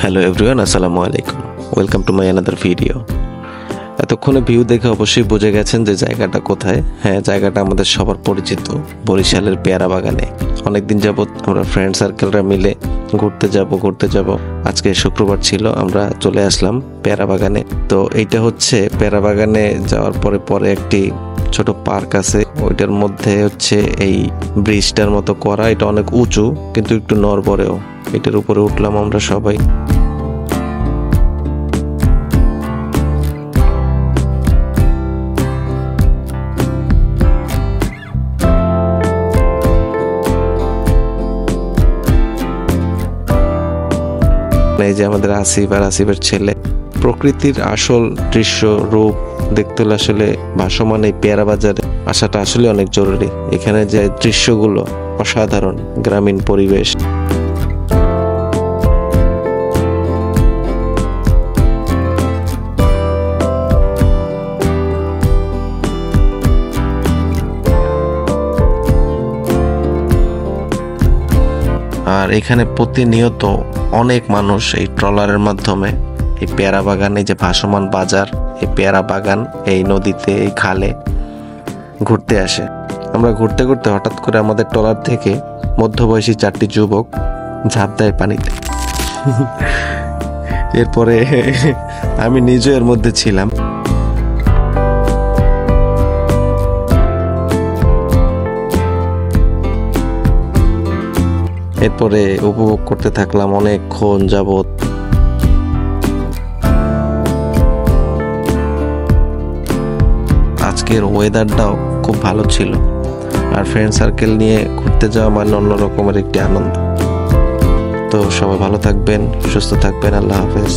Hello everyone, আসসালামু আলাইকুম। Welcome to my another video. এতক্ষণে ভিউ দেখে অবশ্যই বুঝে গেছেন যে জায়গাটা কোথায়। হ্যাঁ, জায়গাটা আমাদের সবার পরিচিত, বরিশালের পেয়ারা বাগানে। অনেকদিন যাবৎ আমরা ফ্রেন্ড সার্কেলরা মিলে ঘুরতে যাব। আজকে শুক্রবার ছিল, আমরা চলে আসলাম পেয়ারা বাগানে। তো এইটা হচ্ছে পেয়ারা বাগানে যাওয়ার পরে একটি ছোট পার্ক আছে, ওইটার মধ্যে হচ্ছে এই ব্রিজটার মতো করা। এটা অনেক উঁচু কিন্তু একটু নড়বড়েও। এটার উপরে উঠলাম আমরা সবাই। এই যে আমাদের আসিফ আর আসিফের ছেলে। প্রকৃতির আসল দৃশ্য রূপ দেখতে হলে আসলে ভাসমান এই পেয়ারা বাজারে আসাটা আসলে অনেক জরুরি। এখানে যে দৃশ্যগুলো অসাধারণ, গ্রামীণ পরিবেশ। আর এখানে প্রতিনিয়ত অনেক মানুষ এই ট্রলারের মাধ্যমে এই পেয়ারা বাগানে, যে ভাসমান বাজার, এই পেয়ারা বাগান, এই নদীতে, এই খালে ঘুরতে আসে। আমরা ঘুরতে ঘুরতে হঠাৎ করে আমাদের ট্রলার থেকে মধ্যবয়সী 4টি যুবক ঝাঁপ দেয় পানিতে। এরপরে আমি নিজে এর মধ্যে ছিলাম। এরপরে উপভোগ করতে থাকলাম অনেকক্ষণ যাবৎ। আজকের ওয়েদারটাও খুব ভালো ছিল, আর ফ্রেন্ড সার্কেল নিয়ে ঘুরতে যাওয়া মানে অন্য রকমের একটি আনন্দ। তো সবাই ভালো থাকবেন, সুস্থ থাকবেন। আল্লাহ হাফেজ।